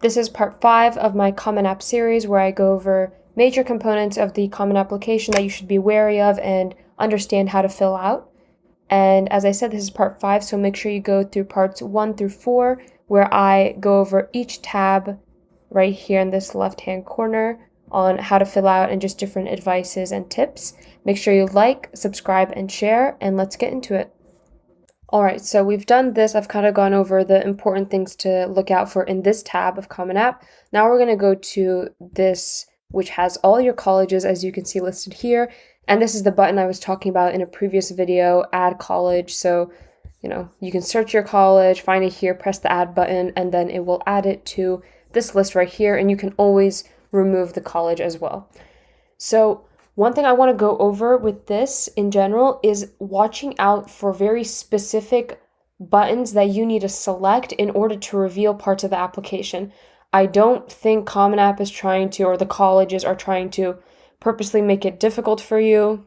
This is part 5 of my Common App series where I go over major components of the Common Application that you should be wary of and understand how to fill out. And as I said, this is part 5, so make sure you go through parts 1 through 4 where I go over each tab right here in this left-hand corner on how to fill out and just different advices and tips. Make sure you like, subscribe, and share, and let's get into it. All right, so we've done this. I've kind of gone over the important things to look out for in this tab of Common App. Now we're going to go to this, which has all your colleges, as you can see listed here. And this is the button I was talking about in a previous video, Add College. So, you can search your college, find it here, press the Add button, and then it will add it to this list right here. And you can always remove the college as well. So one thing I want to go over with this in general is watching out for very specific buttons that you need to select in order to reveal parts of the application. I don't think Common App is trying to, or the colleges are trying to purposely make it difficult for you.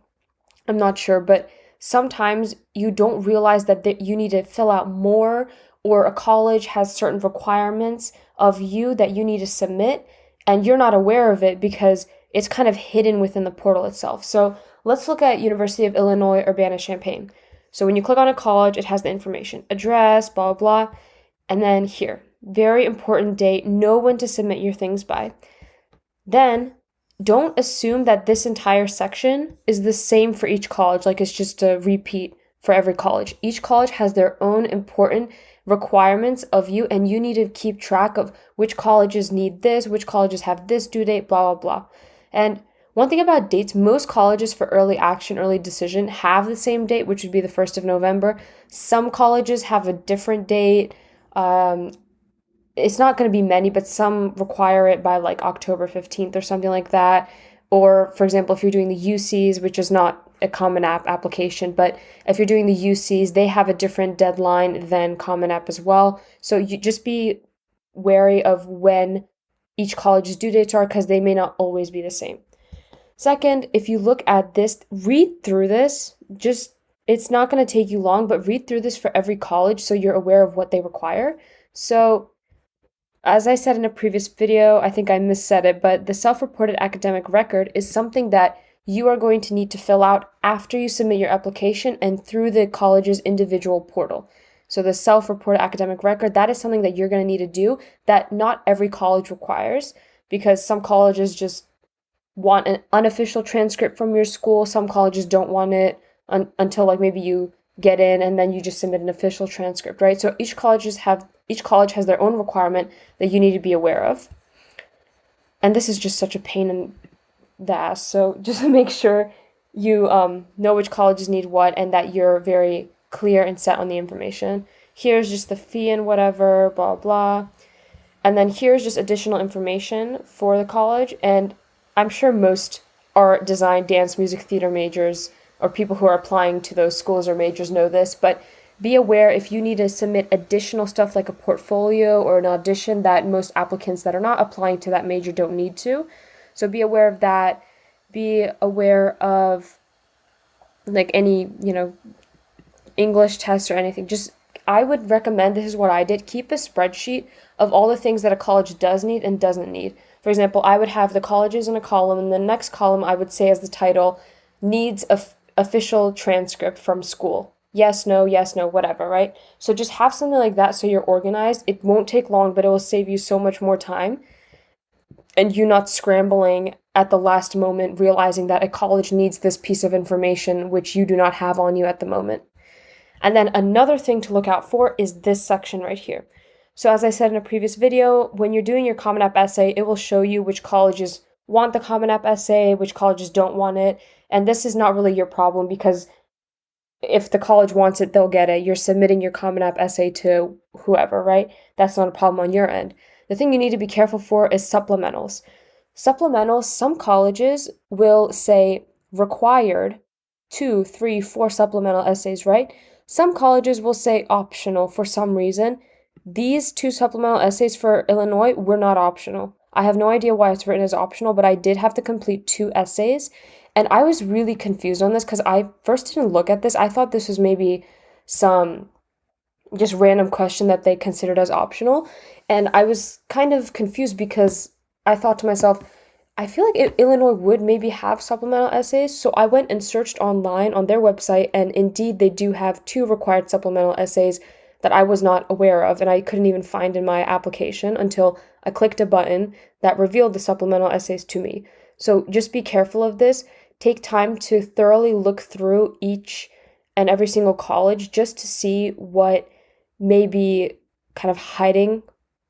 I'm not sure, but sometimes you don't realize that you need to fill out more, or a college has certain requirements of you that you need to submit, and you're not aware of it because it's kind of hidden within the portal itself. So let's look at University of Illinois Urbana-Champaign. So when you click on a college, it has the information, address, blah, blah, blah. And then here, very important date, know when to submit your things by. Then don't assume that this entire section is the same for each college, like it's just a repeat for every college. Each college has their own important requirements of you, and you need to keep track of which colleges need this, which colleges have this due date, blah, blah, blah. And one thing about dates, most colleges for early action, early decision have the same date, which would be the 1st of November. Some colleges have a different date. It's not going to be many, but some require it by like October 15th or something like that. Or, for example, if you're doing the UCs, which is not a Common App application, but if you're doing the UCs, they have a different deadline than Common App as well. So you just be wary of when each college's due dates are, because they may not always be the same. Second, if you look at this, read through this. It's not going to take you long, but read through this for every college so you're aware of what they require. So as I said in a previous video, I think I missaid it, but the self-reported academic record is something that you are going to need to fill out after you submit your application and through the college's individual portal. So the self-reported academic record, that is something that you're going to need to do that not every college requires, because some colleges just want an unofficial transcript from your school. Some colleges don't want it until like maybe you get in and then you just submit an official transcript, right? So each college has their own requirement that you need to be aware of. And this is just such a pain in the ass. So just make sure you know which colleges need what and that you're very clear and set on the information. Here's just the fee and whatever, blah, blah. And then here's just additional information for the college. And I'm sure most art, design, dance, music, theater majors or people who are applying to those schools or majors know this, but be aware if you need to submit additional stuff like a portfolio or an audition that most applicants that are not applying to that major don't need to. So be aware of that. Be aware of like any, English tests or anything. I would recommend, this is what I did, keep a spreadsheet of all the things that a college does need and doesn't need. For example, I would have the colleges in a column, and the next column I would say as the title, needs official transcript from school. Yes, no, whatever, right? So just have something like that so you're organized. It won't take long, but it will save you so much more time. And you not scrambling at the last moment, realizing that a college needs this piece of information, which you do not have on you at the moment. And then another thing to look out for is this section right here. So as I said in a previous video, when you're doing your Common App essay, it will show you which colleges want the Common App essay, which colleges don't want it. And this is not really your problem, because if the college wants it, they'll get it. You're submitting your Common App essay to whoever, right? That's not a problem on your end. The thing you need to be careful for is supplementals. Supplementals, some colleges will say required 2, 3, 4 supplemental essays, right? Some colleges will say optional for some reason. These 2 supplemental essays for Illinois were not optional. I have no idea why it's written as optional, but I did have to complete 2 essays. And I was really confused on this because I first didn't look at this. I thought this was maybe some just random question that they considered as optional. And I was kind of confused because I thought to myself, I feel like Illinois would maybe have supplemental essays. So I went and searched online on their website, and indeed they do have two required supplemental essays that I was not aware of, and I couldn't even find in my application until I clicked a button that revealed the supplemental essays to me. So just be careful of this. Take time to thoroughly look through each and every single college just to see what may be kind of hiding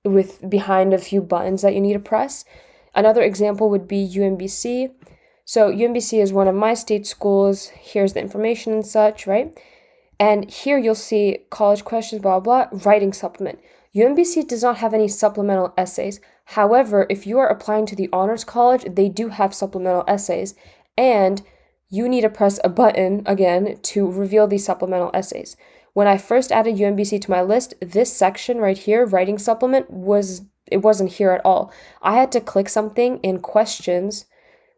with behind a few buttons that you need to press. Another example would be UMBC. So UMBC is one of my state schools. Here's the information and such, right? And here you'll see college questions, blah, blah, writing supplement. UMBC does not have any supplemental essays. However, if you are applying to the honors college, they do have supplemental essays. And you need to press a button, again, to reveal these supplemental essays. When I first added UMBC to my list, this section right here, writing supplement, wasn't here at all. I had to click something in questions,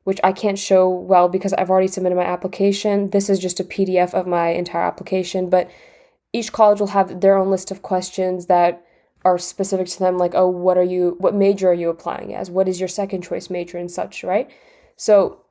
which I can't show well because I've already submitted my application. This is just a PDF of my entire application, but each college will have their own list of questions that are specific to them, like, oh, what major are you applying as? What is your second choice major and such, right? So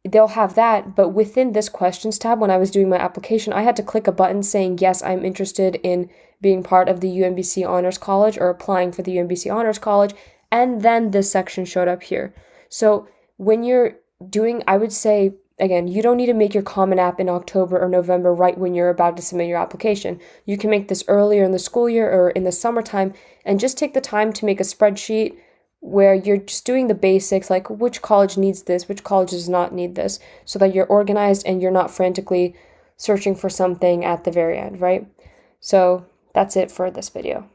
they'll have that, but within this questions tab, when I was doing my application, I had to click a button saying, yes, I'm interested in being part of the UMBC Honors College or applying for the UMBC Honors College, and then this section showed up here. So when you're doing, I would say, again, you don't need to make your Common App in October or November right when you're about to submit your application. You can make this earlier in the school year or in the summertime, and just take the time to make a spreadsheet where you're just doing the basics, like which college needs this, which college does not need this, so that you're organized and you're not frantically searching for something at the very end, right? So that's it for this video.